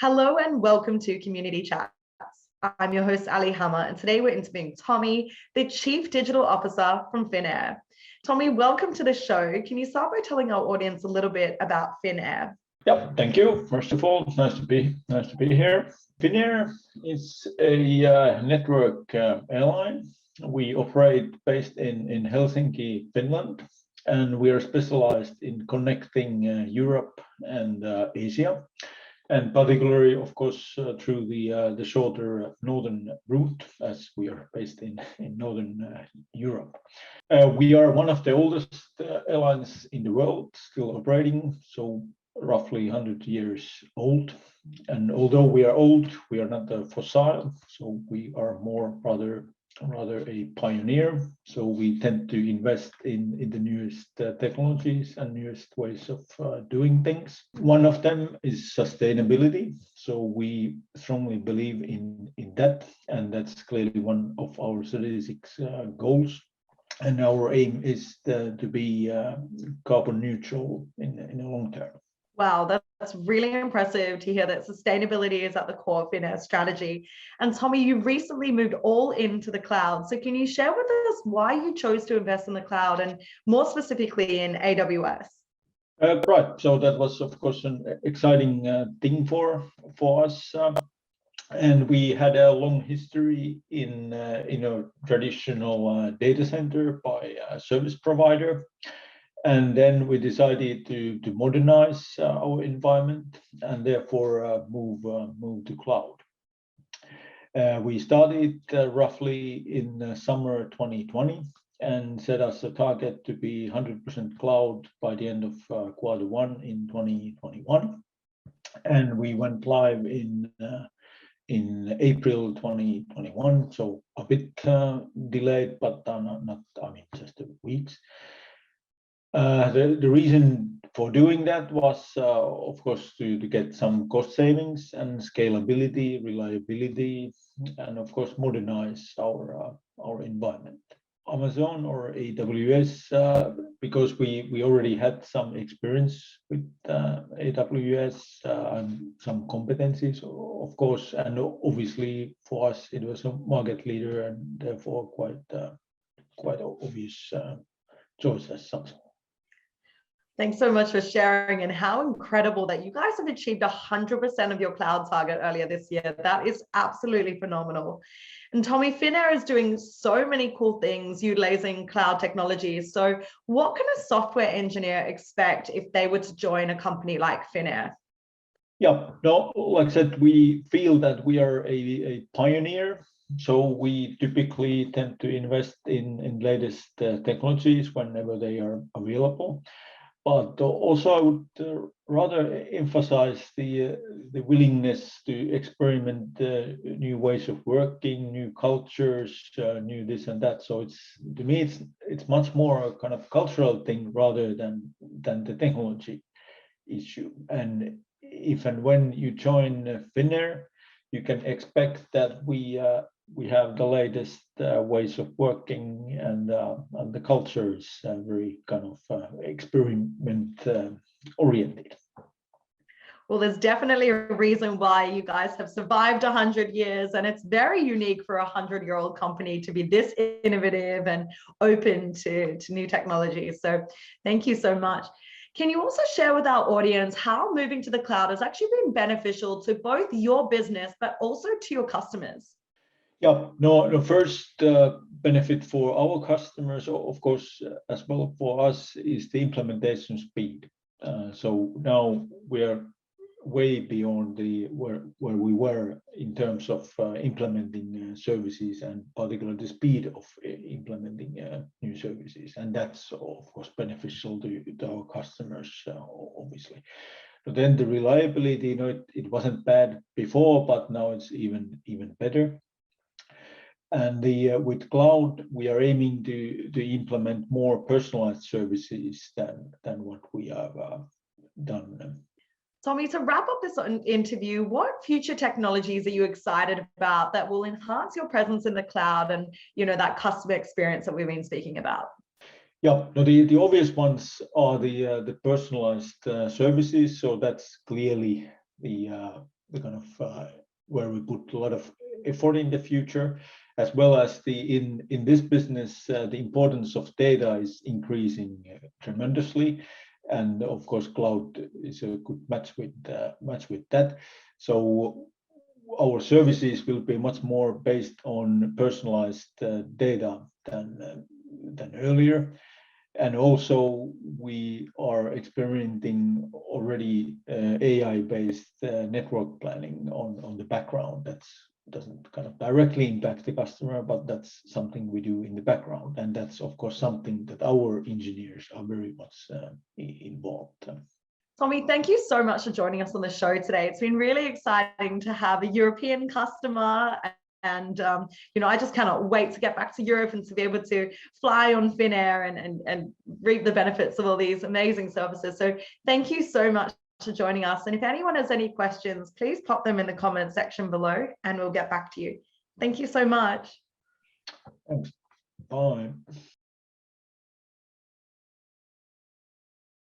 Hello and welcome to Community Chats. I'm your host, Aley Hammer, and today we're interviewing Tomi, the Chief Digital Officer from Finnair. Tomi, welcome to the show. Can you start by telling our audience a little bit about Finnair? Yep, thank you. First of all, nice to be here. Finnair is a network airline. We operate based in Helsinki, Finland, and we are specialized in connecting Europe and Asia. And particularly, of course, through the shorter northern route, as we are based in northern Europe. We are one of the oldest airlines in the world, still operating, so roughly 100 years old. And although we are old, we are not a fossil, so we are more rather a pioneer. So we tend to invest in the newest technologies and newest ways of doing things. One of them is sustainability. So we strongly believe in that, and that's clearly one of our strategic goals. And our aim is to be carbon neutral in the long term. Wow, that's really impressive to hear that sustainability is at the core of Finnair's strategy. And Tomi, you recently moved all into the cloud. So can you share with us why you chose to invest in the cloud and more specifically in AWS? Right. So that was, of course, an exciting thing for us. And we had a long history in a traditional data center by a service provider. And then we decided to modernize our environment and therefore move to cloud. We started roughly in summer 2020 and set us a target to be 100% cloud by the end of Q1 in 2021. And we went live in April 2021, so a bit delayed, but not just weeks. The reason for doing that was, of course, to get some cost savings and scalability, reliability, and of course modernize our environment. Amazon or AWS, because we already had some experience with AWS and some competencies, of course, and obviously for us it was a market leader and therefore quite obvious choice as such. Thanks so much for sharing, and how incredible that you guys have achieved 100% of your cloud target earlier this year. That is absolutely phenomenal. And Tomi, Finnair is doing so many cool things utilizing cloud technologies. So what can a software engineer expect if they were to join a company like Finnair? Yeah, no, like I said, we feel that we are a pioneer. So we typically tend to invest in latest technologies whenever they are available. But also I would rather emphasize the willingness to experiment new ways of working, new cultures, new this and that. So to me it's much more a kind of cultural thing rather than the technology issue. And if and when you join Finnair, you can expect that we have the latest ways of working, and the culture is very kind of experiment oriented. Well, there's definitely a reason why you guys have survived 100 years, and it's very unique for a 100-year-old company to be this innovative and open to new technologies. So thank you so much. Can you also share with our audience how moving to the cloud has actually been beneficial to both your business, but also to your customers? Yeah, no, the first benefit for our customers, of course, as well for us, is the implementation speed. So now we are way beyond where we were in terms of implementing services, and particularly the speed of implementing new services, and that's of course beneficial to our customers, obviously. But then the reliability, it wasn't bad before, but now it's even better. And with cloud, we are aiming to implement more personalized services than what we have done. Tomi, to wrap up this interview, what future technologies are you excited about that will enhance your presence in the cloud and that customer experience that we've been speaking about? Yeah, no, the obvious ones are the personalized services. So that's clearly the kind of where we put a lot of effort in the future, as well as in this business, the importance of data is increasing tremendously, and of course, cloud is a good match with that. So our services will be much more based on personalized data than earlier. And also we are experimenting already AI-based network planning on the background. That doesn't kind of directly impact the customer, but that's something we do in the background. And that's of course something that our engineers are very much involved. Tomi, thank you so much for joining us on the show today. It's been really exciting to have a European customer, and I just cannot wait to get back to Europe and to be able to fly on Finnair and reap the benefits of all these amazing services. So thank you so much for joining us. And if anyone has any questions, please pop them in the comment section below and we'll get back to you. Thank you so much. Thanks. Bye.